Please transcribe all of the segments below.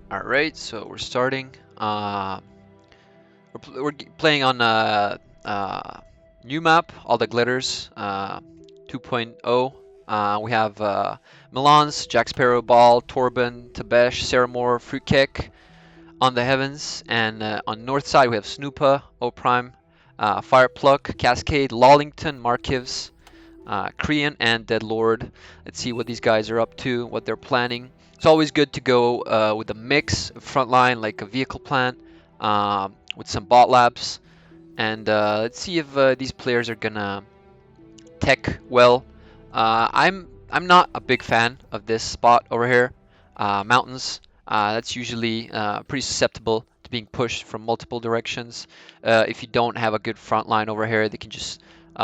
All right, so we're starting. We're playing on new map, all the glitters, 2.0. We have Milan's, Jack Sparrow, Ball, Torben, Tabesh, Saramore, Fruitcake on the heavens, and on north side we have Snoopa, O Prime, Firepluck, Cascade, Lollington, Markivs, Krian, and Deadlord. Let's see what these guys are up to, what they're planning. It's always good to go with a mix of frontline, like a vehicle plant, with some bot labs, and let's see if these players are gonna tech well. I'm not a big fan of this spot over here, mountains. That's usually pretty susceptible to being pushed from multiple directions. If you don't have a good front line over here, they can just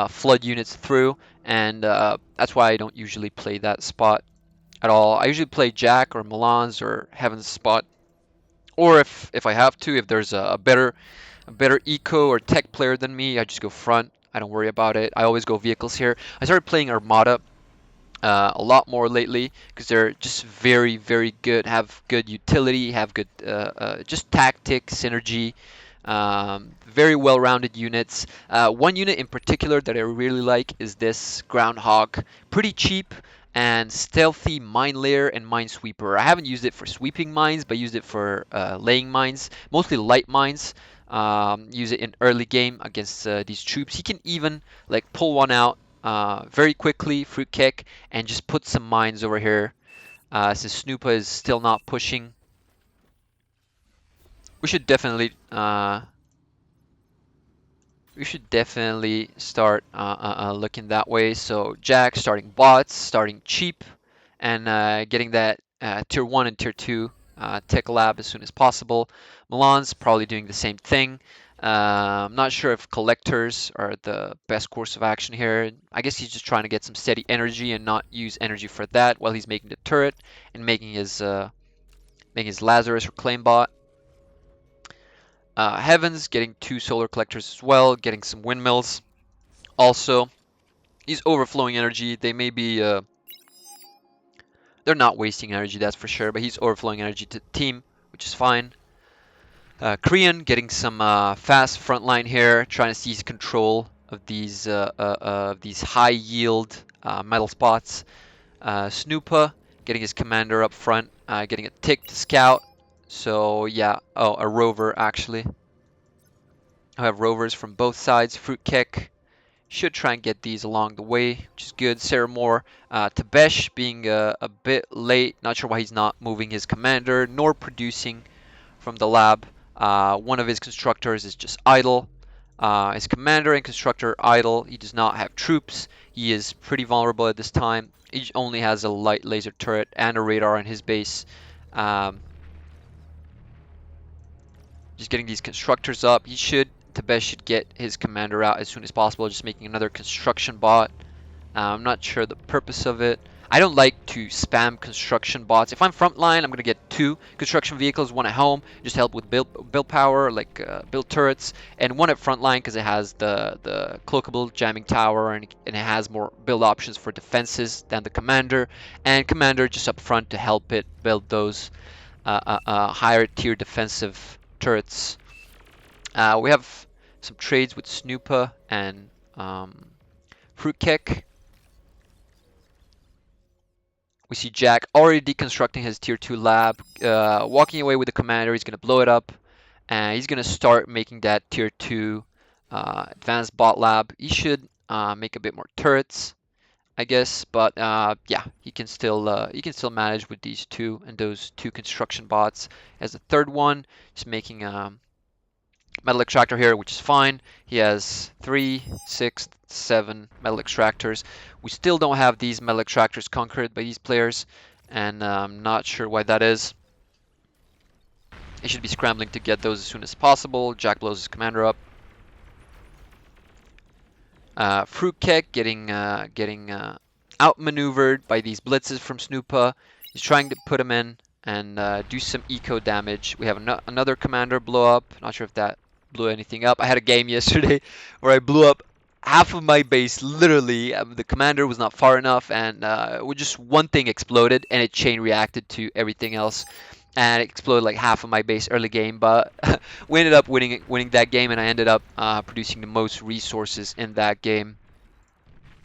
flood units through, and that's why I don't usually play that spot at all. I usually play Jack or Milan's or Heaven's spot, or if I have to, if there's a better eco or tech player than me, I just go front. I don't worry about it. I always go vehicles here. I started playing Armada a lot more lately because they're just very, very good. Have good utility, have good just tactic, synergy. Very well-rounded units. One unit in particular that I really like is this Groundhog. Pretty cheap and stealthy mine layer and minesweeper. I haven't used it for sweeping mines, but used it for laying mines, mostly light mines. Use it in early game against these troops. He can even like pull one out very quickly, fruitcake, and just put some mines over here. Since Snoopa is still not pushing, we should definitely start looking that way. So Jack starting bots, starting cheap, and getting that tier 1 and tier 2 tech lab as soon as possible. Milan's probably doing the same thing. I'm not sure if collectors are the best course of action here. I guess he's just trying to get some steady energy and not use energy for that while he's making the turret and making his Lazarus or claim bot. Heavens getting 2 solar collectors as well, getting some windmills. Also, he's overflowing energy. They may be, they're not wasting energy, that's for sure, but he's overflowing energy to the team, which is fine. Korean getting some fast front line here, trying to seize control of these high yield metal spots. Snoopa getting his commander up front, getting a tick to scout. So yeah, oh, a rover actually. I have rovers from both sides. Fruitcake should try and get these along the way, which is good. Saramore, Tabesh being a bit late. Not sure why he's not moving his commander nor producing from the lab. One of his constructors is just idle. His commander and constructor idle. He does not have troops. He is pretty vulnerable at this time. He only has a light laser turret and a radar on his base. Just getting these constructors up. Tabesh should get his commander out as soon as possible, just making another construction bot. I'm not sure the purpose of it. I don't like to spam construction bots. If I'm frontline, I'm going to get 2 construction vehicles, one at home, just help with build power, like build turrets, and one at frontline because it has the cloakable jamming tower and it has more build options for defenses than the commander, and commander just up front to help it build those higher tier defensive turrets. We have some trades with Snoopa and Fruitcake. We see Jack already deconstructing his tier 2 lab, walking away with the commander. He's going to blow it up, and he's going to start making that tier 2 advanced bot lab. He should make a bit more turrets, I guess, but yeah, he can still manage with these 2 and those 2 construction bots. As the third one, just making metal extractor here, which is fine. He has 3, 6, 7 metal extractors. We still don't have these metal extractors conquered by these players, and I'm not sure why that is. He should be scrambling to get those as soon as possible. Jack blows his commander up. Fruitcake getting outmaneuvered by these blitzes from Snoopa. He's trying to put him in and do some eco damage. We have another commander blow up. Not sure if that blew anything up. I had a game yesterday where I blew up half of my base, literally. The commander was not far enough, and with just one thing exploded, and it chain reacted to everything else. and it exploded like half of my base early game. But we ended up winning that game, and I ended up producing the most resources in that game.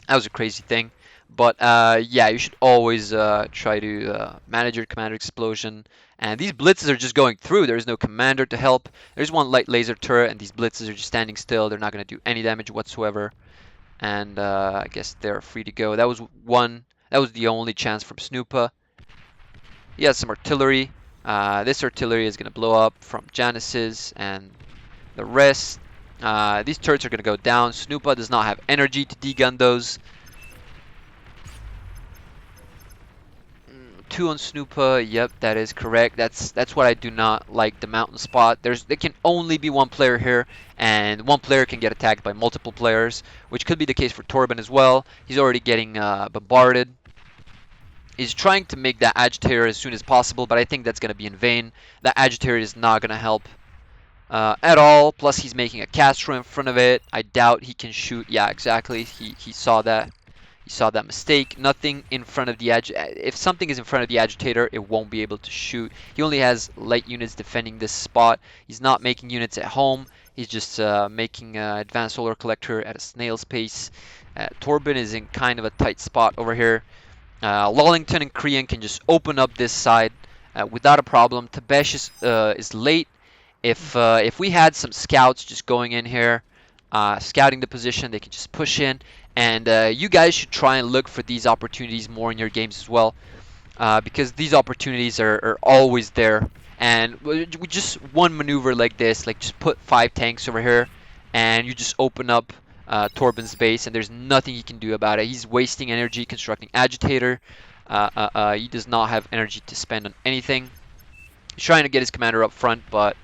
That was a crazy thing. But yeah, you should always try to manage your commander explosion. And these blitzes are just going through. There is no commander to help. There's one light laser turret, and these blitzes are just standing still. They're not going to do any damage whatsoever. And I guess they're free to go. That was one. That was the only chance from Snoopa. He has some artillery. This artillery is going to blow up from Janice's and the rest. These turrets are going to go down. Snoopa does not have energy to degun those. 2 on Snoopa, yep, that is correct. That's what I do not like, the mountain spot. There can only be one player here, and one player can get attacked by multiple players, which could be the case for Torben as well. He's already getting bombarded. He's trying to make that agitator as soon as possible, but I think that's going to be in vain. That agitator is not going to help at all. Plus, he's making a Castro in front of it. I doubt he can shoot. Yeah, exactly. He saw that. He saw that mistake. Nothing in front of the if something is in front of the agitator, it won't be able to shoot. He only has light units defending this spot. He's not making units at home. He's just making advanced solar collector at a snail's pace. Torben is in kind of a tight spot over here. Lollington and Kriyan can just open up this side without a problem. Tabesh is late. If we had some scouts just going in here, scouting the position, they can just push in. And you guys should try and look for these opportunities more in your games as well, because these opportunities are always there. And with just one maneuver like this, like just put 5 tanks over here, and you just open up Torben's base, and there's nothing you can do about it. He's wasting energy constructing agitator. He does not have energy to spend on anything. He's trying to get his commander up front, but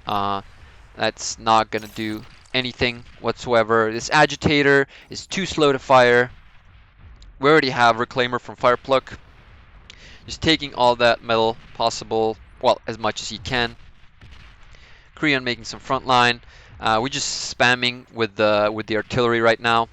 that's not gonna do anything whatsoever. This agitator is too slow to fire. We already have reclaimer from Firepluck. Just taking all that metal possible, well, as much as he can. Kriyan making some front line. We're just spamming with the artillery right now.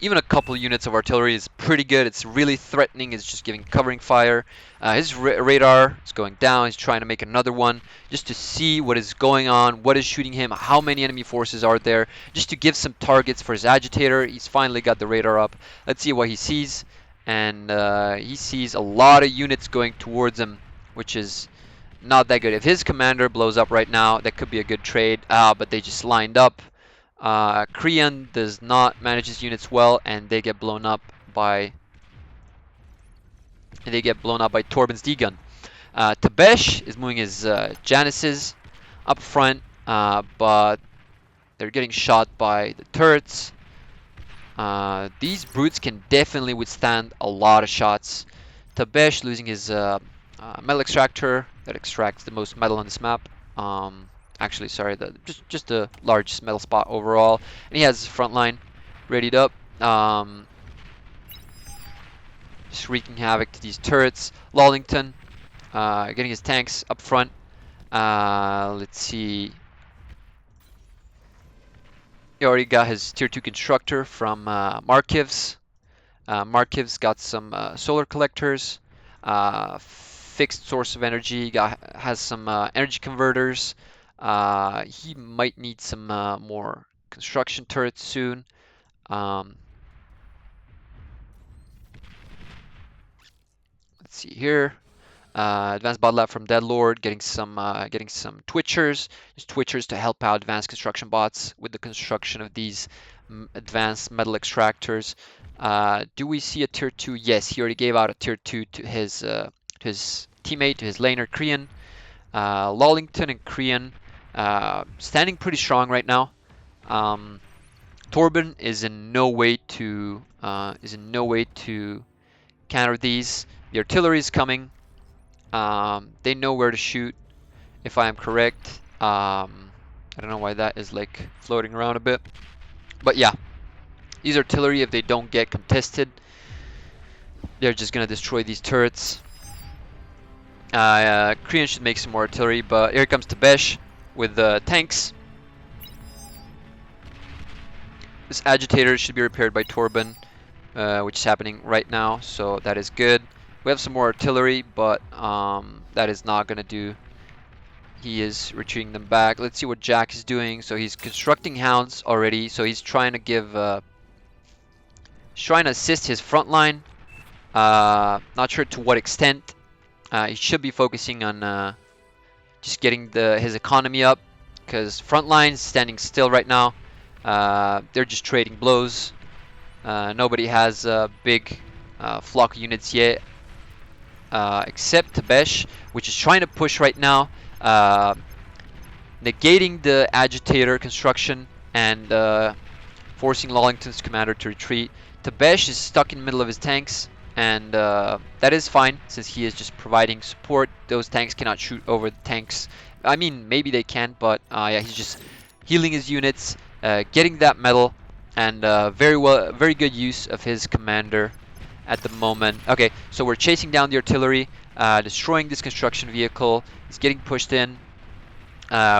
Even a couple units of artillery is pretty good. It's really threatening. It's just giving covering fire. His radar is going down. He's trying to make another one just to see what is going on, what is shooting him, how many enemy forces are there, just to give some targets for his agitator. He's finally got the radar up. Let's see what he sees. And he sees a lot of units going towards him, which is not that good. If his commander blows up right now, that could be a good trade. But they just lined up. Kriyan does not manage his units well, and they get blown up by Torben's D-gun. Tabesh is moving his Janices up front, but they're getting shot by the turrets. These brutes can definitely withstand a lot of shots. Tabesh losing his metal extractor that extracts the most metal on this map. Actually, sorry, just the largest metal spot overall. And he has his front line readied up. Just wreaking havoc to these turrets. Lollington getting his tanks up front. Let's see. He already got his tier 2 constructor from Markiv's. Markiv's got some solar collectors. Fixed source of energy. Has some energy converters. He might need some more construction turrets soon. Let's see here. Advanced bot lab from Deadlord, getting some twitchers. Just twitchers to help out advanced construction bots with the construction of these advanced metal extractors. Do we see a tier 2? Yes, he already gave out a tier 2 to his teammate, to his laner Kriyan. Lollington and Kriyan standing pretty strong right now. Torben is in no way to counter these. The artillery is coming. They know where to shoot, if I am correct. I don't know why that is like floating around a bit, but yeah, these artillery, if they don't get contested, they're just gonna destroy these turrets. Kriyan should make some more artillery, but here comes Tabesh with the tanks. This agitator should be repaired by Torben, which is happening right now, so that is good. We have some more artillery, but that is not going to do he is retreating them back. Let's see what Jack is doing. So he's constructing hounds already. So he's trying to give, he's trying to assist his front line. Not sure to what extent. He should be focusing on just getting his economy up, because front line's standing still right now. They're just trading blows. Nobody has big flock units yet, except Tabesh, which is trying to push right now, negating the agitator construction and forcing Lollington's commander to retreat. Tabesh is stuck in the middle of his tanks, and that is fine since he is just providing support. Those tanks cannot shoot over the tanks. I mean, maybe they can, but yeah, he's just healing his units, getting that metal, and very good use of his commander at the moment. Okay, so we're chasing down the artillery, destroying this construction vehicle. It's getting pushed in,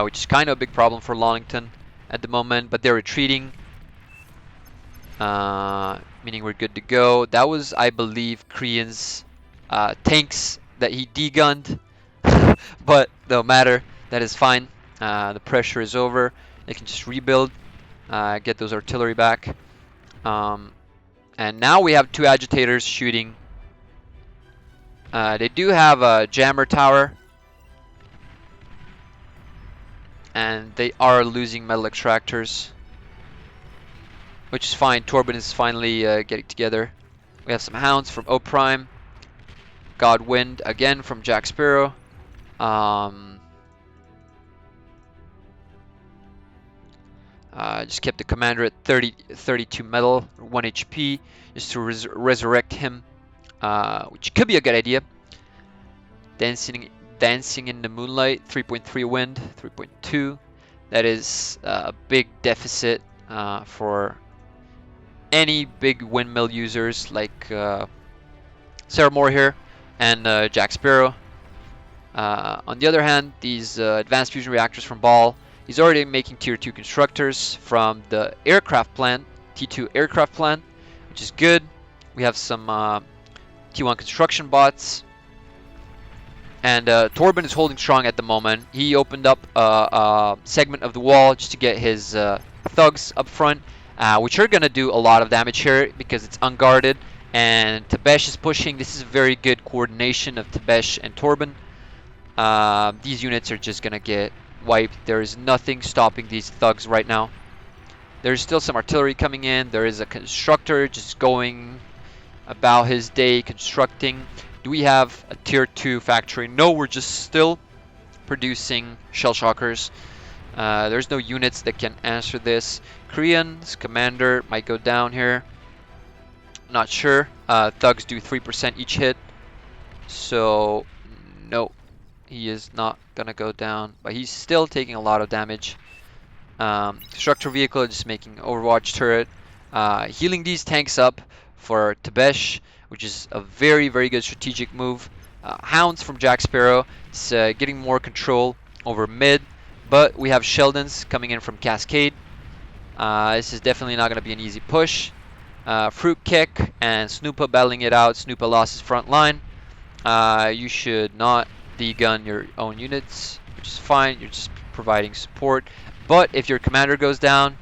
which is kind of a big problem for Lollington at the moment, but they're retreating, meaning we're good to go. That was, I believe, Korean's tanks that he degunned, but no matter, that is fine. The pressure is over. They can just rebuild, get those artillery back. And now we have two agitators shooting. They do have a jammer tower, and they are losing metal extractors, which is fine. Torben is finally getting together. We have some hounds from O Prime. Godwind again from Jack Sparrow. Just kept the commander at 32 metal, 1 HP, just to resurrect him, which could be a good idea. Dancing in the moonlight, 3.3 wind, 3.2. That is a big deficit for any big windmill users like Sarah Moore here and Jack Sparrow. On the other hand, these advanced fusion reactors from Ball, he's already making tier 2 constructors from the aircraft plant, T2 aircraft plant, which is good. We have some T1 construction bots. And Torben is holding strong at the moment. He opened up a segment of the wall just to get his thugs up front, which are going to do a lot of damage here because it's unguarded. And Tabesh is pushing. This is very good coordination of Tabesh and Torben. These units are just going to get wiped. There is nothing stopping these thugs right now. There's still some artillery coming in. There is a constructor just going about his day constructing. Do we have a tier 2 factory? No, we're just still producing shell shockers. There's no units that can answer this. Korean's commander might go down here. Not sure. Thugs do 3% each hit. So, no. He is not gonna go down. But he's still taking a lot of damage. Constructor vehicle just making Overwatch turret. Healing these tanks up for Tabesh, which is a very good strategic move. Hounds from Jack Sparrow. It's getting more control over mid. But we have Sheldons coming in from Cascade. This is definitely not going to be an easy push. Fruit Kick and Snoopa battling it out. Snoopa lost his front line. You should not degun your own units, which is fine. You're just providing support. But if your commander goes down,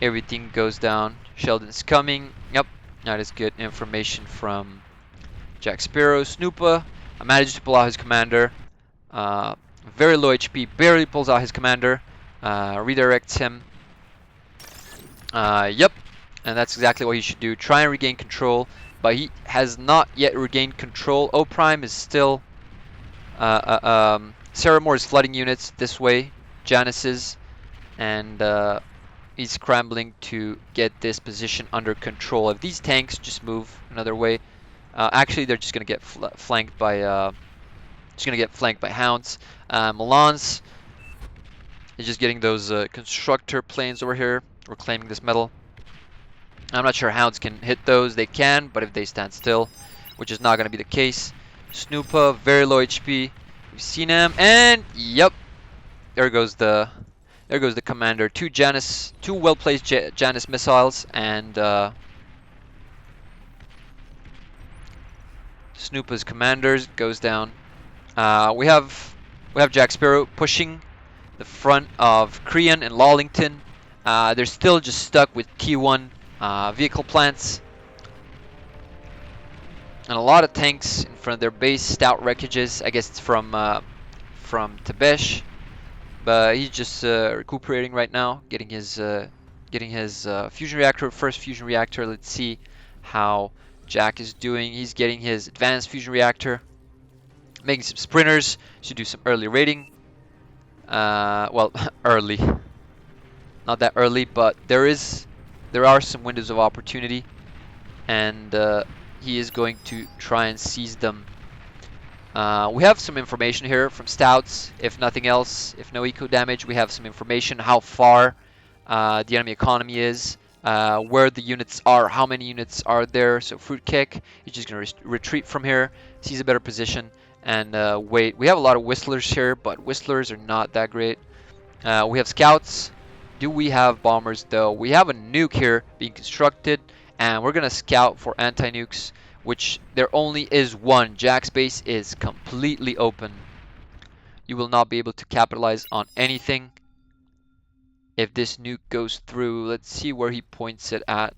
everything goes down. Sheldon's coming. Yep, that is good information from Jack Sparrow. Snoopa managed to pull out his commander. Very low HP, barely pulls out his commander. Redirects him. Yep, and that's exactly what he should do. Try and regain control, but he has not yet regained control. O Prime is still... Sarah Moore is flooding units this way. Janice's. And he's scrambling to get this position under control. If these tanks just move another way, actually they're just gonna get flanked by hounds. Milan's is just getting those constructor planes over here, reclaiming this metal. I'm not sure hounds can hit those. They can, but if they stand still, which is not gonna be the case. Snoopa, very low HP. We've seen him, and yep, there goes the commander. Two well-placed Janus missiles, and Snoopa's commanders goes down. We have Jack Sparrow pushing the front of Crean and Lawlington. They're still just stuck with T1 vehicle plants and a lot of tanks in front of their base. Stout wreckages. I guess it's from Tabesh, but he's just recuperating right now, getting his fusion reactor, first fusion reactor. Let's see how Jack is doing. He's getting his advanced fusion reactor, making some sprinters. Should do some early raiding. Well, early, not that early, but there are some windows of opportunity, and he is going to try and seize them. We have some information here from Stouts, if nothing else. If no eco damage, we have some information how far the enemy economy is, where the units are, how many units are there. So Fruitcake, he's just going to retreat from here, seize a better position, and wait. We have a lot of Whistlers here, but Whistlers are not that great. We have Scouts. Do we have bombers though? We have a nuke here being constructed, and we're going to scout for anti-nukes, which there only is one. Jack's base is completely open. You will not be able to capitalize on anything if this nuke goes through. Let's see where he points it at.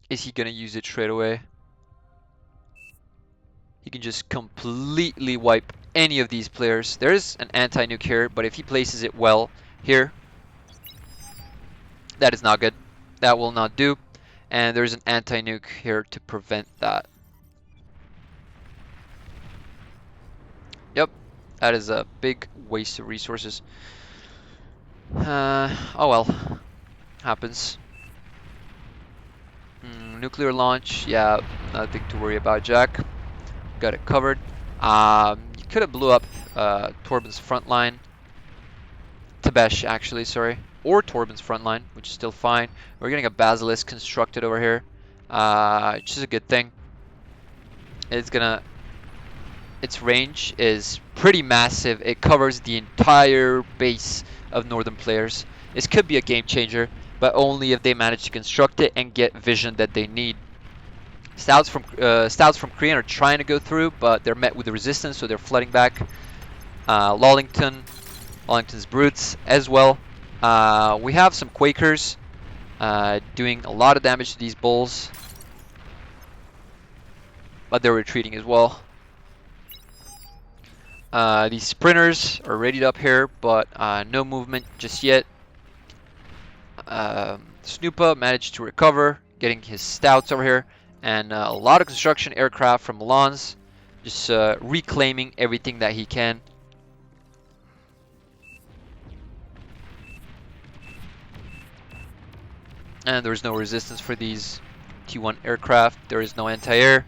Is he gonna use it straight away? He can just completely wipe any of these players. There's an anti-nuke here, but if he places it well here, that is not good. That will not do. And there's an anti-nuke here to prevent that. Yep, that is a big waste of resources. Oh well, happens. Nuclear launch, yeah, nothing to worry about, Jack. Got it covered. You could have blew up Torben's front line. Tabesh, actually, sorry. Or Torben's front line, which is still fine. We're getting a Basilisk constructed over here, which is a good thing. Its range is pretty massive. It covers the entire base of northern players. This could be a game changer, but only if they manage to construct it and get vision that they need. Stouts from Korean are trying to go through, but they're met with the resistance, so they're flooding back. Lawlington's brutes as well. We have some Quakers doing a lot of damage to these bulls, but they're retreating as well. These sprinters are readied up here, but no movement just yet. Snoopa managed to recover, getting his Stouts over here, and a lot of construction aircraft from Milan's, just reclaiming everything that he can. And there's no resistance for these T1 aircraft. There is no anti-air.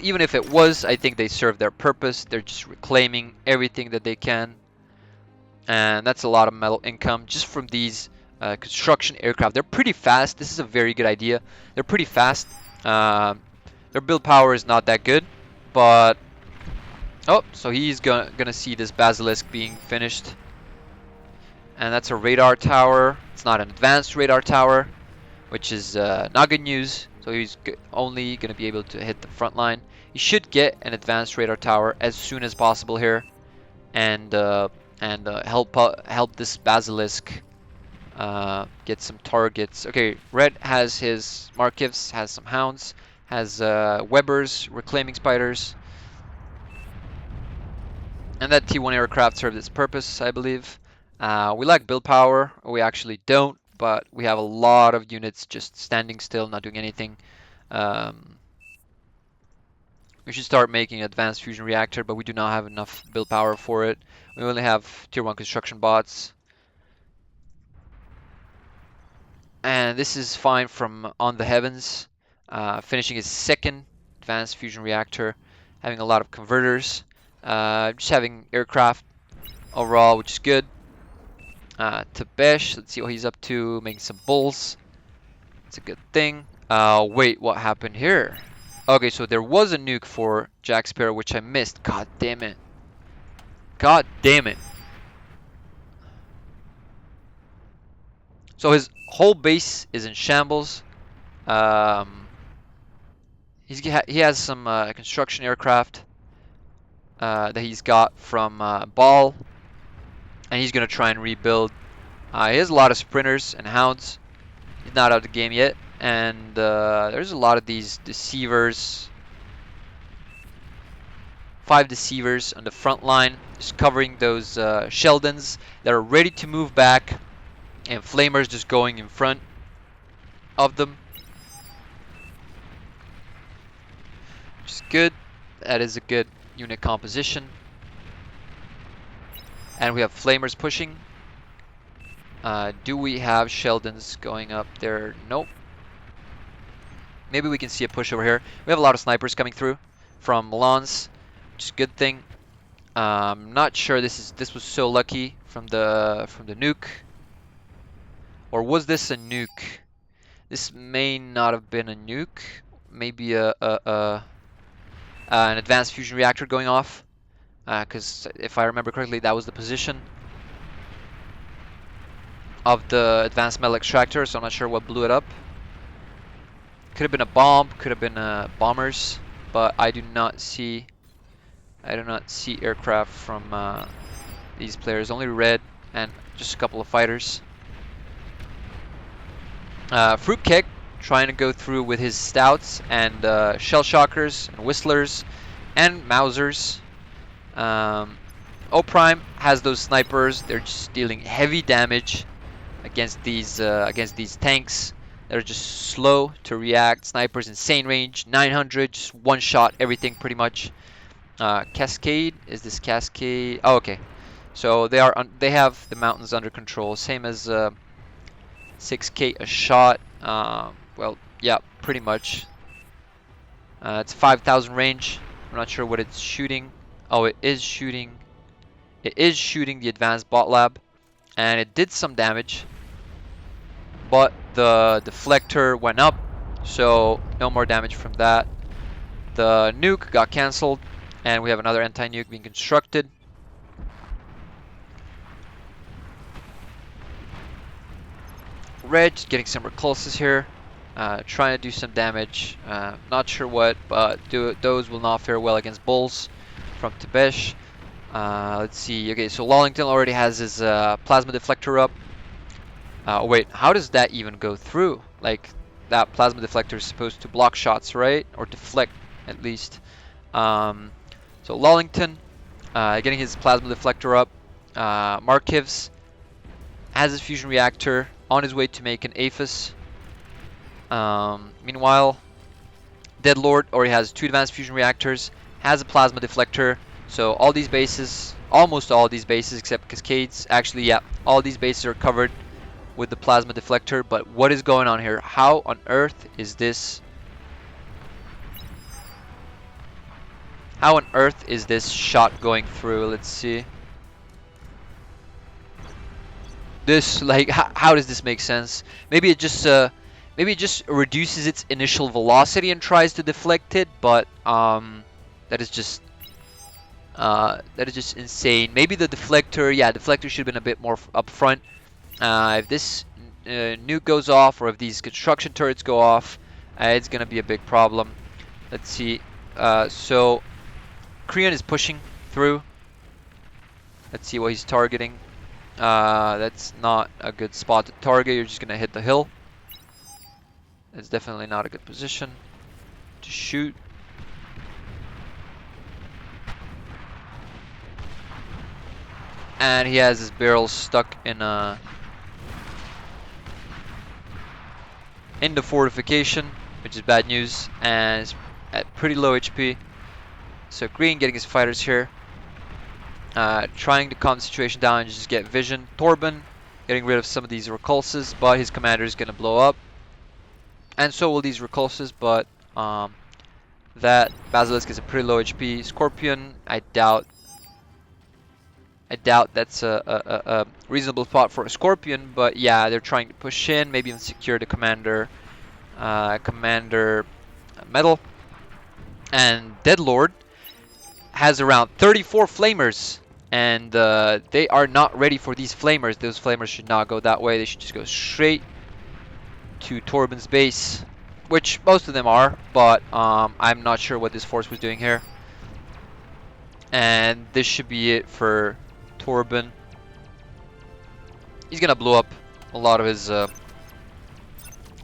Even if it was, I think they serve their purpose. They're just reclaiming everything that they can. And that's a lot of metal income just from these construction aircraft. They're pretty fast. This is a very good idea. They're pretty fast. Their build power is not that good, but oh, so he's gonna see this Basilisk being finished. And that's a radar tower. It's not an advanced radar tower, which is not good news. So he's only going to be able to hit the front line. He should get an advanced radar tower as soon as possible here, and help this Basilisk get some targets. Okay, Red has his Markivs, has some Hounds, has Webbers, reclaiming spiders, and that T1 aircraft served its purpose, I believe. We lack build power, or we actually don't, but we have a lot of units just standing still, not doing anything. We should start making an advanced fusion reactor, but we do not have enough build power for it. We only have tier 1 construction bots. And this is fine from On the Heavens, finishing his second advanced fusion reactor, having a lot of converters, just having aircraft overall, which is good. Tabesh, let's see what he's up to, making some bulls. It's a good thing. Wait, what happened here? Okay, so there was a nuke for Jack Sparrow, which I missed. God damn it. God damn it. So his whole base is in shambles. he has some construction aircraft that he's got from Ball, and he's gonna try and rebuild. He has a lot of sprinters and hounds. He's not out of the game yet, and there's a lot of these deceivers. 5 deceivers on the front line, just covering those Sheldons that are ready to move back, and flamers just going in front of them. Which is good. That is a good unit composition. And we have flamers pushing. Do we have Sheldons going up there? Nope. Maybe we can see a push over here. We have a lot of snipers coming through from Milan's, which is a good thing. Not sure this was so lucky from the nuke, or was this a nuke? This may not have been a nuke. Maybe an advanced fusion reactor going off, because if I remember correctly, that was the position of the advanced metal extractor. So I'm not sure what blew it up. Could have been a bomb, could have been bombers, but I do not see aircraft from these players. Only red and just a couple of fighters. Fruitcake trying to go through with his stouts and shell shockers and whistlers and Mausers. O Prime has those snipers. They're just dealing heavy damage against these tanks. They're just slow to react. Snipers insane range, 900, just one shot everything pretty much. Cascade, is this Cascade? Oh, okay. So they have the mountains under control, same as 6k a shot. Well, yeah, pretty much. It's 5,000 range. I'm not sure what it's shooting. Oh, it is shooting. It is shooting the advanced bot lab, and it did some damage. But the deflector went up, so no more damage from that. The nuke got cancelled, and we have another anti-nuke being constructed. Red getting some recluses here, trying to do some damage. Not sure what, but those will not fare well against bulls from Tebesh. Let's see. Okay, so Lollington already has his plasma deflector up. Wait, how does that even go through? Like, that plasma deflector is supposed to block shots, right? Or deflect, at least. So Lollington getting his plasma deflector up. Markivs has his fusion reactor on his way to make an APHIS. Meanwhile, Deadlord already has 2 advanced fusion reactors, has a plasma deflector. So all these bases, almost all these bases except Cascades, actually, yeah, all these bases are covered with the plasma deflector. But what is going on here? How on earth is this? How on earth is this shot going through? Let's see. This, like, how does this make sense? Maybe it just reduces its initial velocity and tries to deflect it, but that is just insane. Maybe the deflector, yeah, deflector should have been a bit more up front. If this nuke goes off, or if these construction turrets go off, it's gonna be a big problem. Let's see. So Korean is pushing through. Let's see what he's targeting. That's not a good spot to target. You're just gonna hit the hill. It's definitely not a good position to shoot. And he has his barrels stuck in the fortification, which is bad news, and it's at pretty low HP. So Green getting his fighters here, trying to calm the situation down and just get vision. Torben getting rid of some of these repulses, but his commander is gonna blow up, and so will these repulses. But that Basilisk is a pretty low HP. Scorpion, I doubt that's a reasonable spot for a Scorpion, but yeah, they're trying to push in, maybe even secure the commander medal. And Deadlord has around 34 flamers, and they are not ready for these flamers. Those flamers should not go that way. They should just go straight to Torben's base. which most of them are, but I'm not sure what this force was doing here. And this should be it for Torben. He's gonna blow up a lot of his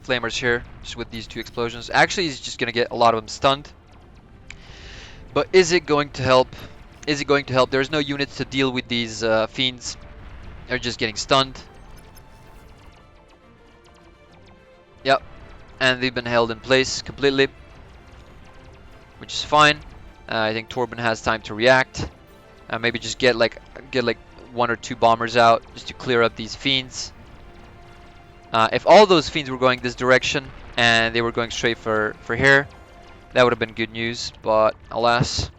flamers here, just with these 2 explosions. Actually, he's just gonna get a lot of them stunned. But is it going to help? Is it going to help? There's no units to deal with these fiends. They're just getting stunned. Yep, and they've been held in place completely, which is fine. I think Torben has time to react. Maybe just get like 1 or 2 bombers out just to clear up these fiends. If all those fiends were going this direction and they were going straight for here, that would have been good news, but alas.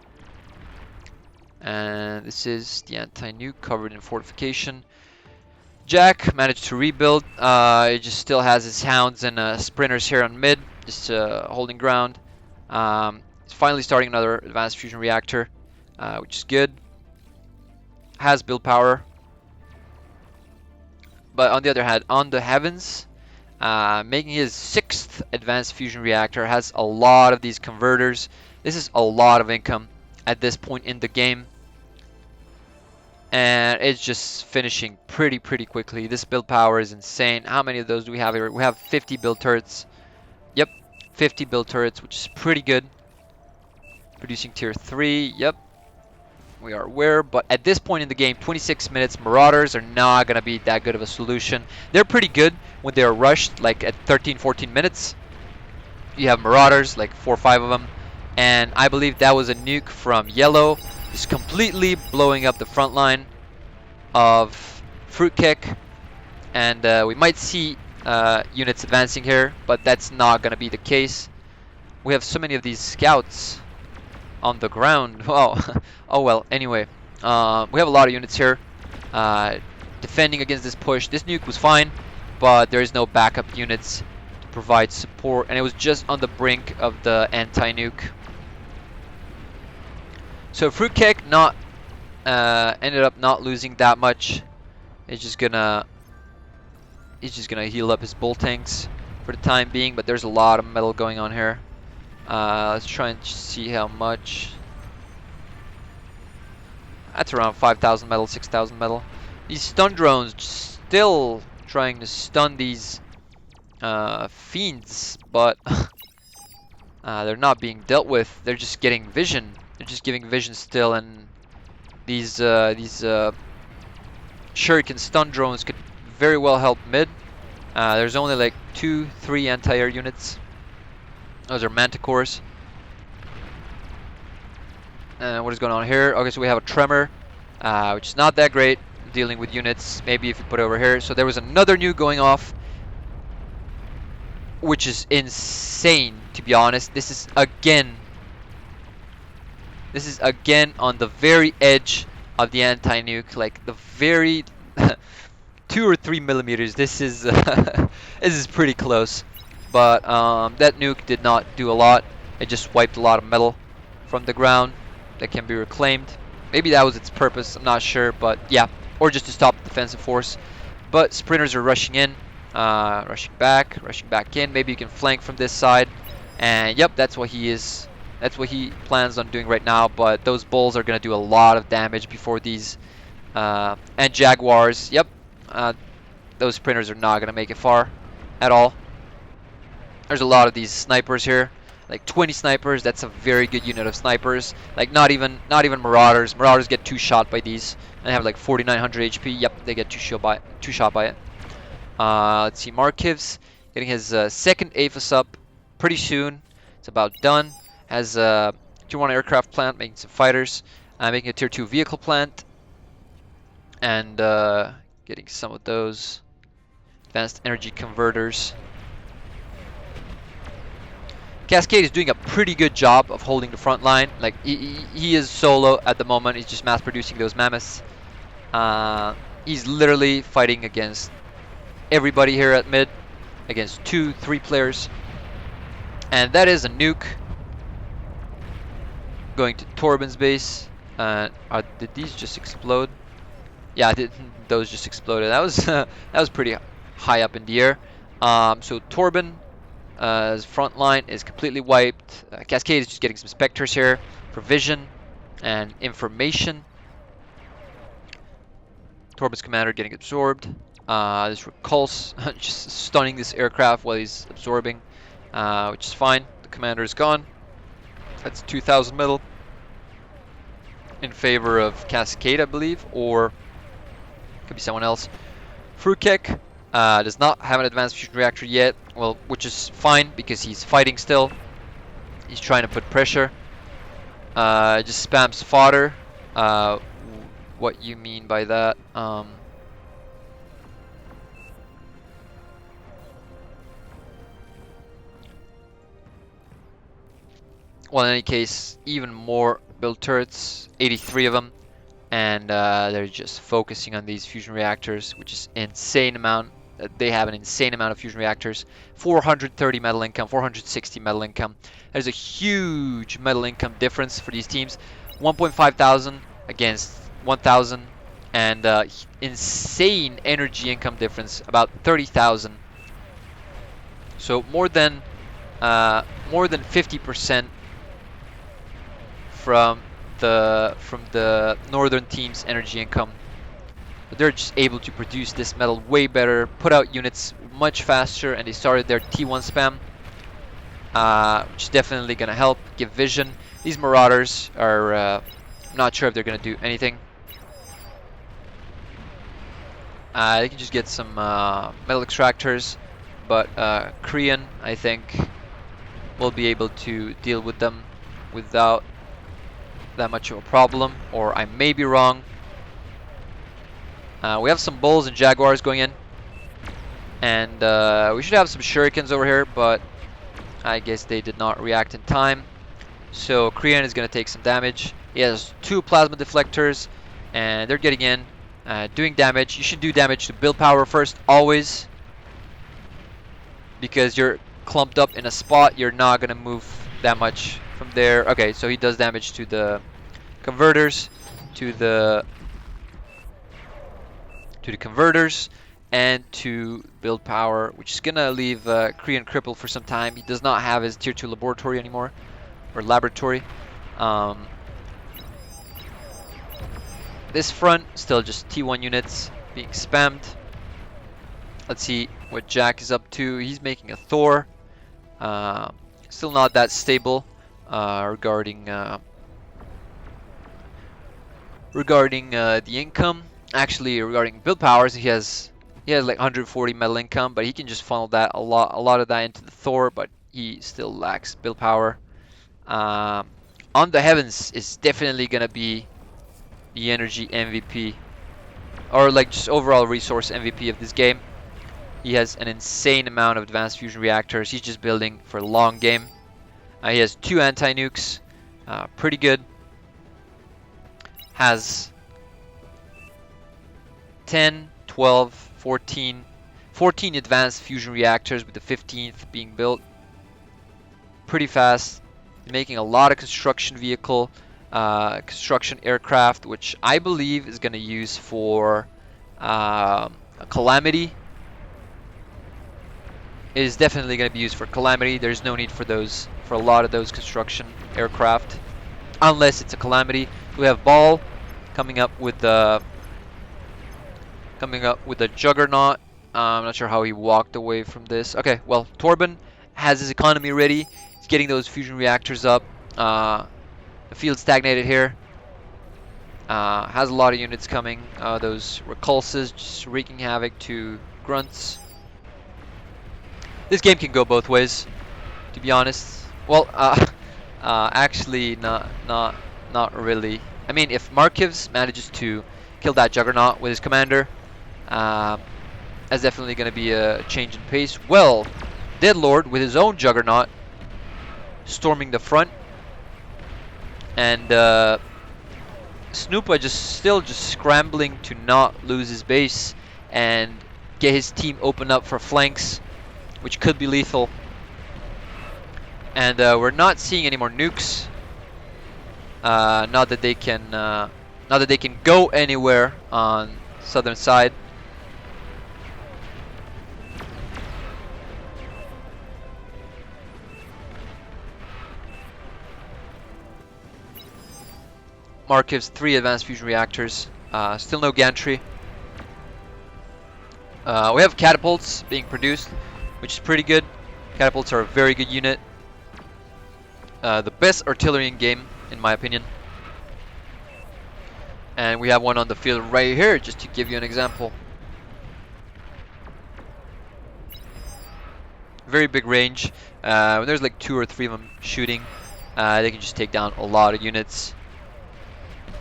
And this is the anti-nuke covered in fortification. Jack managed to rebuild. He just still has his hounds and sprinters here on mid, just holding ground. He's finally starting another advanced fusion reactor, which is good. Has build power. But on the other hand, on the heavens, making his 6th advanced fusion reactor, has a lot of these converters. This is a lot of income at this point in the game. And it's just finishing pretty quickly. This build power is insane. How many of those do we have here? We have 50 build turrets. Yep, 50 build turrets, which is pretty good. Producing tier 3, yep. We are aware, but at this point in the game, 26 minutes, Marauders are not going to be that good of a solution. They're pretty good when they are rushed, like at 13, 14 minutes. You have Marauders, like 4 or 5 of them. And I believe that was a nuke from Yellow, just completely blowing up the front line of Fruitcake. And we might see units advancing here, but that's not going to be the case. We have so many of these scouts on the ground. Wow. Oh well, anyway. We have a lot of units here defending against this push. This nuke was fine, but there is no backup units to provide support, and it was just on the brink of the anti-nuke. So Fruitcake ended up not losing that much. He's just gonna heal up his bull tanks for the time being, but there's a lot of metal going on here. Let's try and see how much. That's around 5,000 metal, 6,000 metal. These stun drones still trying to stun these fiends, but they're not being dealt with. They're just getting vision. They're just giving vision still, and these shuriken stun drones could very well help mid. There's only like 2-3 anti-air units. Those are manticores. And what is going on here? Okay, so we have a tremor, which is not that great dealing with units. Maybe if you put it over here. So there was another nuke going off, which is insane, to be honest. This is again on the very edge of the anti-nuke, like the very 2 or 3 millimeters. This is this is pretty close. But that nuke did not do a lot. It just wiped a lot of metal from the ground that can be reclaimed. Maybe that was its purpose, I'm not sure, but yeah. Or just to stop the defensive force. But sprinters are rushing in, rushing back in. Maybe you can flank from this side. And yep, that's what he plans on doing right now. But those bulls are going to do a lot of damage before these. And jaguars, yep. Those sprinters are not going to make it far at all. There's a lot of these snipers here, like 20 snipers. That's a very good unit of snipers. Like not even marauders. Marauders get 2 shot by these, and they have like 4,900 HP. Yep, they get 2 shot by it. Let's see, Markiv's getting his 2nd APHIS up pretty soon. It's about done. Has a Tier 1 aircraft plant, making some fighters, making a Tier 2 vehicle plant, and getting some of those advanced energy converters. Cascade is doing a pretty good job of holding the front line. Like he is solo at the moment. He's just mass producing those mammoths. He's literally fighting against everybody here at mid, against 2-3 players. And that is a nuke going to Torben's base. Did these just explode? Yeah, those just exploded. That was that was pretty high up in the air. So Torben His front line is completely wiped. Cascade is just getting some specters here for vision and information. Torben's commander getting absorbed. This Repulse just stunning this aircraft while he's absorbing, which is fine. The commander is gone. That's 2,000 metal in favor of Cascade, I believe, or could be someone else. Fruitcake does not have an advanced fusion reactor yet, well, which is fine because he's fighting still. He's trying to put pressure. Just spams fodder. What you mean by that? Well, in any case, even more build turrets, 83 of them, and they're just focusing on these fusion reactors, which is insane amount. They have an insane amount of fusion reactors. 430 metal income, 460 metal income. There's a huge metal income difference for these teams. 1.5 thousand against 1,000, and insane energy income difference, about 30,000. So more than 50% from the northern team's energy income. But they're just able to produce this metal way better, put out units much faster, and they started their T1 spam, which is definitely going to help give vision. These Marauders are I'm not sure if they're going to do anything. They can just get some metal extractors, but Korean, I think, will be able to deal with them without that much of a problem, or I may be wrong. We have some Bulls and Jaguars going in, and we should have some Shurikens over here, but I guess they did not react in time. So Korean is going to take some damage. He has 2 plasma deflectors, and they're getting in, doing damage. You should do damage to build power first, always, because you're clumped up in a spot. You're not going to move that much from there. Okay, so he does damage to the converters, to the converters, and to build power, which is gonna leave Korean crippled for some time. He does not have his tier 2 laboratory anymore, or laboratory. This front still just T1 units being spammed. Let's see what Jack is up to. He's making a Thor. Still not that stable regarding the income. Actually, regarding build powers, he has like 140 metal income, but he can just funnel that a lot of that into the Thor, but he still lacks build power. On the heavens is definitely gonna be the energy MVP, or like just overall resource MVP of this game. He has an insane amount of advanced fusion reactors. He's just building for the long game. He has 2 anti-nukes, pretty good. Has 10, 12, 14 advanced fusion reactors, with the 15th being built. Pretty fast. Making a lot of construction vehicle, construction aircraft, which I believe is going to use for a Calamity. It is definitely going to be used for Calamity. There's no need for those, for a lot of those construction aircraft, unless it's a Calamity. We have Ball coming up with the Juggernaut. I'm not sure how he walked away from this. Okay, well, Torben has his economy ready. He's getting those fusion reactors up. The field stagnated here. Has a lot of units coming. Those repulses just wreaking havoc to grunts. This game can go both ways, to be honest. Well, actually, not really. I mean, if Markivs manages to kill that Juggernaut with his commander, that's definitely going to be a change in pace. Well, Deadlord with his own Juggernaut storming the front, and Snoopa still scrambling to not lose his base and get his team open up for flanks, which could be lethal. And we're not seeing any more nukes. Not that they can go anywhere on southern side. Markiv's 3 advanced fusion reactors. Still no gantry. We have catapults being produced, which is pretty good. Catapults are a very good unit. The best artillery in game, in my opinion. And we have one on the field right here, just to give you an example. Very big range. When there's like 2 or 3 of them shooting, they can just take down a lot of units.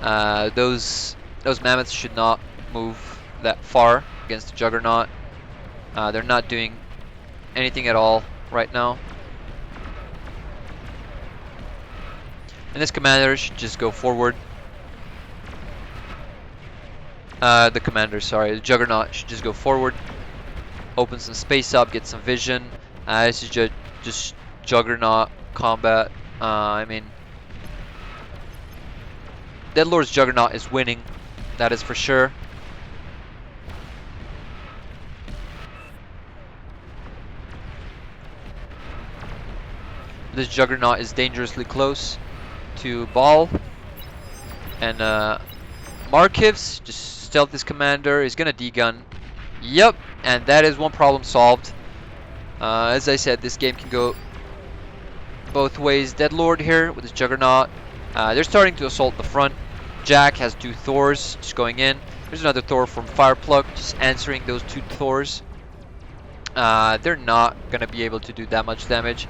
Those mammoths should not move that far against the Juggernaut. They're not doing anything at all right now. And this commander should just go forward. The Juggernaut should just go forward. Open some space up, get some vision. This is just Juggernaut combat. I mean, Deadlord's Juggernaut is winning, that is for sure. This Juggernaut is dangerously close to Ball. And Markiv's just stealth this commander. He's gonna degun. Yep, and that is one problem solved. As I said, this game can go both ways. Deadlord here with his Juggernaut. They're starting to assault the front. Jack has 2 Thors just going in. There's another Thor from Fireplug just answering those 2 Thors. They're not going to be able to do that much damage.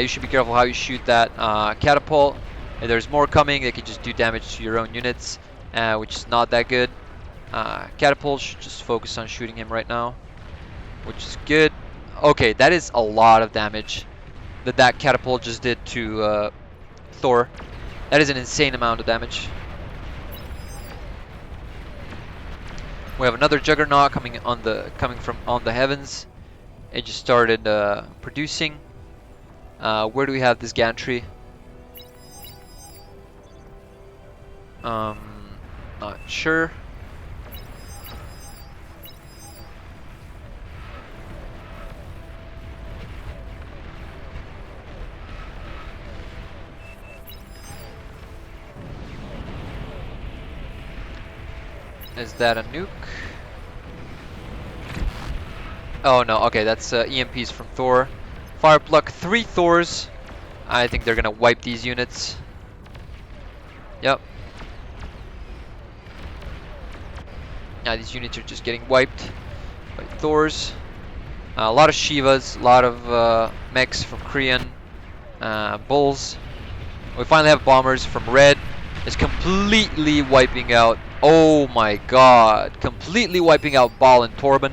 You should be careful how you shoot that catapult. If there's more coming, they can just do damage to your own units, which is not that good. Catapult should just focus on shooting him right now, which is good. Okay, that is a lot of damage that catapult just did to Thor. That is an insane amount of damage. We have another Juggernaut coming from on the heavens. It just started producing. Where do we have this gantry? Not sure. Is that a nuke? Oh no, okay, that's EMPs from Thor. Fireplug, 3 Thors. I think they're gonna wipe these units. Yep. Now these units are just getting wiped by Thors. A lot of Shivas, a lot of mechs from Korean, Bulls. We finally have bombers from Red. It's completely wiping out. Oh my god. Completely wiping out Ball and Torben.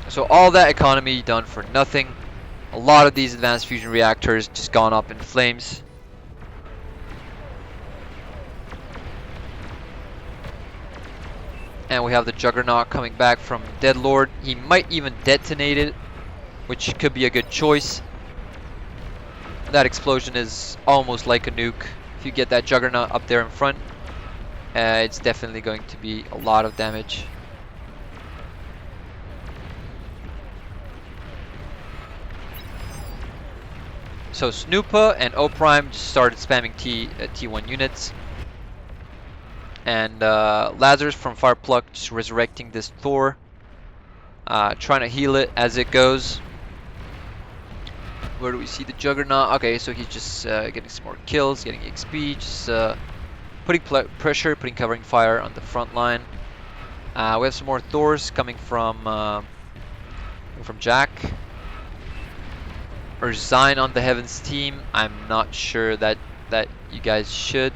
So all that economy done for nothing. A lot of these advanced fusion reactors just gone up in flames. And we have the Juggernaut coming back from Deadlord. He might even detonate it, which could be a good choice. That explosion is almost like a nuke. If you get that Juggernaut up there in front, it's definitely going to be a lot of damage. So Snoopa and O-Prime just started spamming T1 units. And Lazarus from Fireplug just resurrecting this Thor. Trying to heal it as it goes. Where do we see the Juggernaut? Okay, so he's just getting some more kills, getting XP, just putting pressure, putting covering fire on the front line. We have some more Thors coming from Jack. Or Zine on the Heavens team. I'm not sure that you guys should.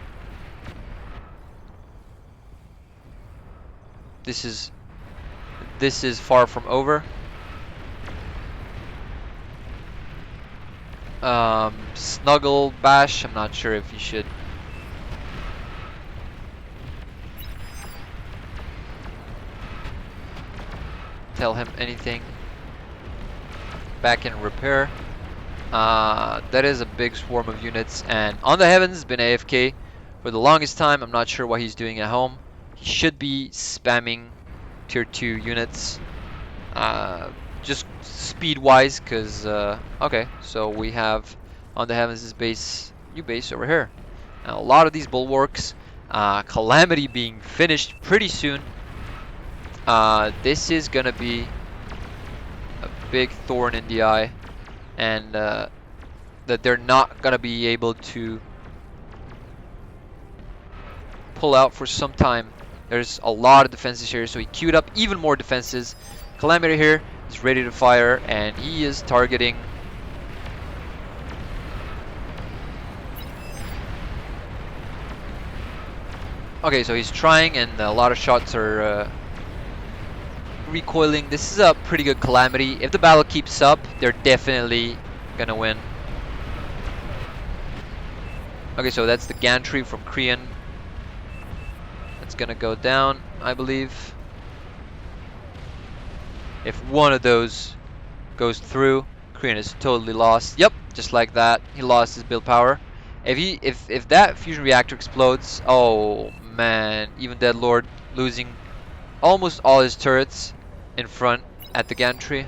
This is far from over. Snuggle Bash, I'm not sure if you should. Tell him anything. Back in repair. That is a big swarm of units, and on the Heavens has been AFK for the longest time. I'm not sure what he's doing at home. He should be spamming tier 2 units. just speed-wise, because okay, so we have on the heavens this base, new base over here. Now, a lot of these bulwarks, Calamity being finished pretty soon. This is gonna be a big thorn in the eye, and that they're not gonna be able to pull out for some time. There's a lot of defenses here, so he queued up even more defenses. Calamity here is ready to fire, and he is targeting. Okay, so he's trying, and a lot of shots are recoiling. This is a pretty good Calamity. If the battle keeps up, they're definitely gonna win. Okay, so that's the gantry from Korean. It's gonna go down, I believe. If one of those goes through, Korean is totally lost. Yep, just like that, he lost his build power. If that fusion reactor explodes, oh man, even Dead Lord losing almost all his turrets in front at the gantry.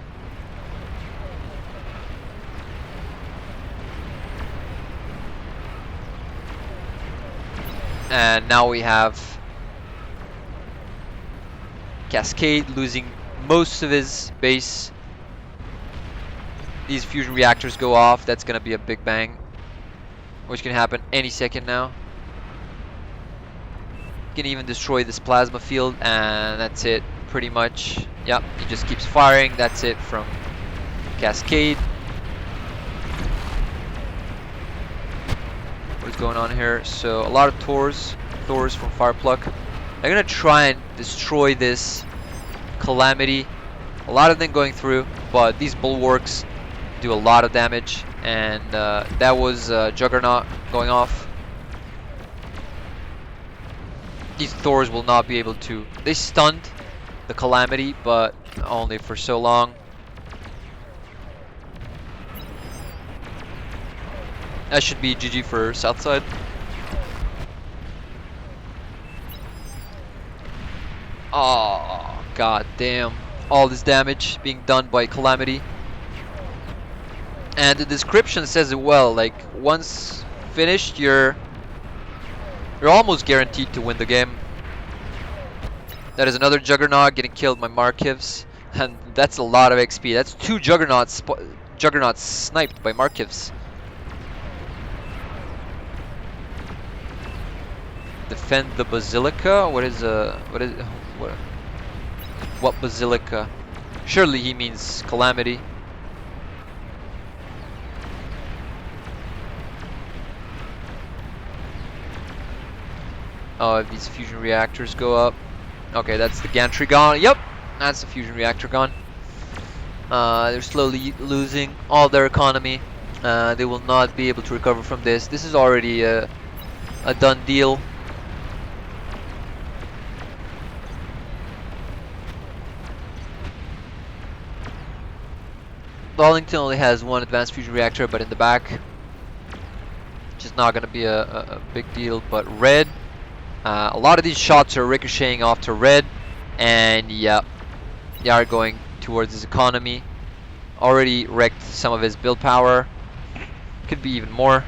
And now we have Cascade losing most of his base. These fusion reactors go off, that's gonna be a big bang, which can happen any second now. Can even destroy this plasma field, and that's it pretty much. Yep, he just keeps firing. That's it from Cascade. What is going on here? So a lot of Thors from Firepluck. They're gonna try and destroy this Calamity. A lot of them going through, but these bulwarks do a lot of damage, and that was Juggernaut going off. These Thors will not be able to. They stunned the Calamity, but only for so long. That should be GG for Southside. Oh, god damn. All this damage being done by Calamity. And the description says it well, like once finished, you're almost guaranteed to win the game. That is another Juggernaut getting killed by Markivs, and that's a lot of XP. That's two Juggernauts sniped by Markivs. Defend the Basilica? What Basilica? Surely he means Calamity. Oh, if these fusion reactors go up. Okay, that's the gantry gone. Yep, that's the fusion reactor gone. They're slowly losing all their economy. They will not be able to recover from this. This is already a done deal. Darlington only has one advanced fusion reactor, but in the back, which is not going to be a big deal. But red, a lot of these shots are ricocheting off to red, and yeah, they are going towards his economy. Already wrecked some of his build power. Could be even more.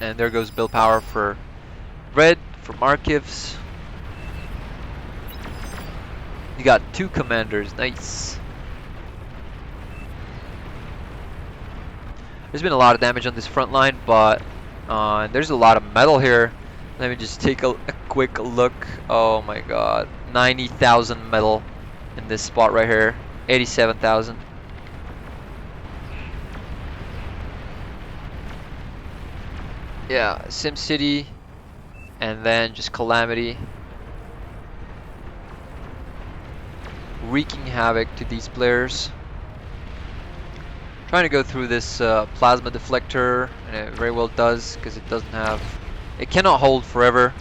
And there goes build power for red, for Markivs. You got two commanders, nice. There's been a lot of damage on this front line, but there's a lot of metal here. Let me just take a quick look. Oh my god, 90,000 metal in this spot right here. 87,000. Yeah, SimCity, and then just Calamity. Wreaking havoc to these players. Trying to go through this plasma deflector, and it very well does, because it doesn't have, it cannot hold forever.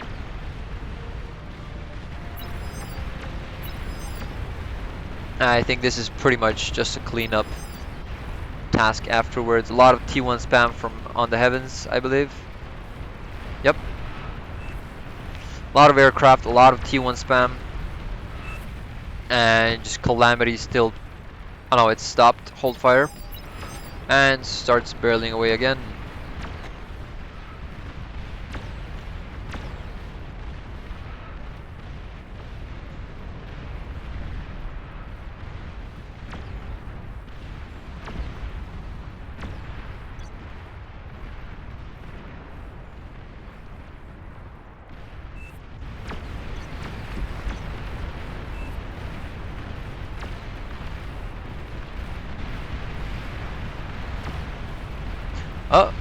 I think this is pretty much just a cleanup task afterwards. A lot of T1 spam from on the heavens, I believe. Yep. A lot of aircraft, a lot of T1 spam, and just Calamity still. Oh no, it stopped. Hold fire and starts barreling away again. Oh,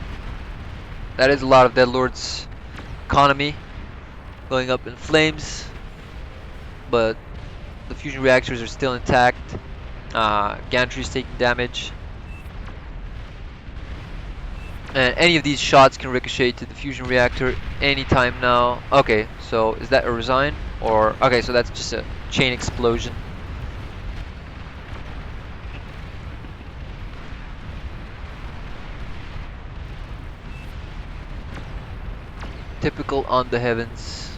that is a lot of Deadlord's economy going up in flames, but the fusion reactors are still intact. Gantry's taking damage. And any of these shots can ricochet to the fusion reactor anytime now. Okay, so is that a resign? Or, okay, so that's just a chain explosion. Typical on the heavens.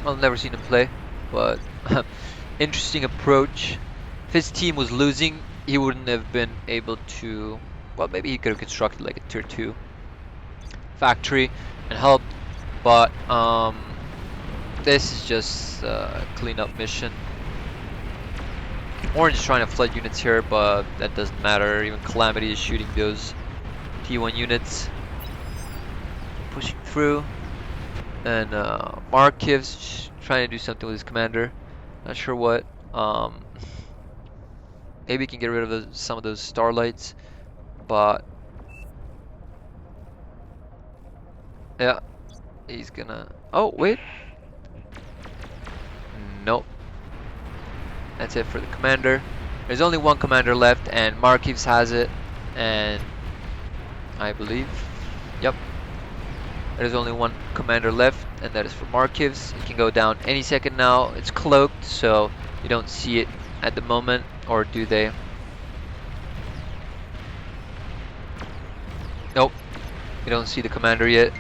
I've never seen him play, but interesting approach. If his team was losing, he wouldn't have been able to. Well, maybe he could have constructed like a tier 2 factory and helped, but this is just a cleanup mission. Orange is trying to flood units here, but that doesn't matter. Even Calamity is shooting those T1 units, pushing through. And Markiv's trying to do something with his commander. Not sure what. Maybe he can get rid of some of those starlights, but yeah, he's gonna. Oh wait, nope. That's it for the commander. There's only one commander left, and Markiv's has it, and I believe, yep. There's only one commander left, and that is for Markiv's. It can go down any second now. It's cloaked, so you don't see it at the moment, or do they? Nope, you don't see the commander yet.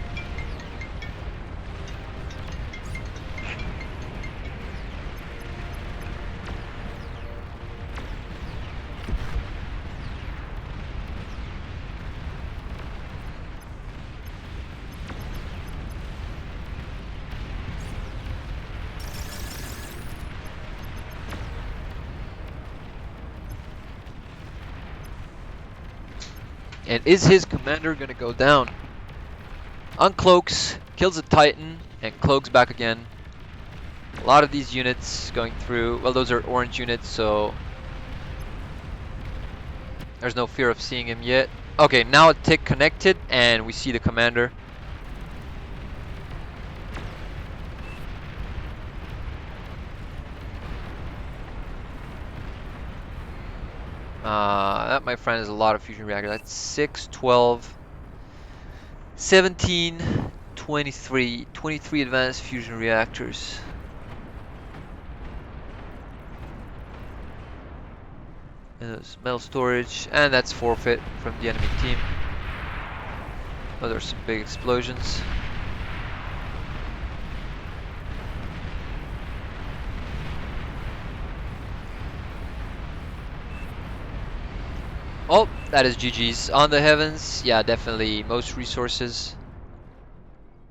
And is his commander gonna go down? Uncloaks, kills a Titan, and cloaks back again. A lot of these units going through. Well, those are orange units, so there's no fear of seeing him yet. Okay, now a tick connected, and we see the commander. That, my friend, is a lot of fusion reactors. That's 6, 12, 17, 23. 23 advanced fusion reactors. And there's metal storage, and that's forfeit from the enemy team. Oh, there's some big explosions. Oh, that is GG's. On the heavens, yeah, definitely most resources.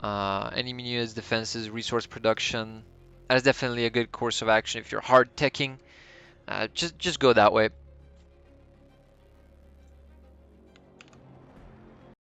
Enemy units, defenses, resource production. That is definitely a good course of action if you're hard teching. Just go that way.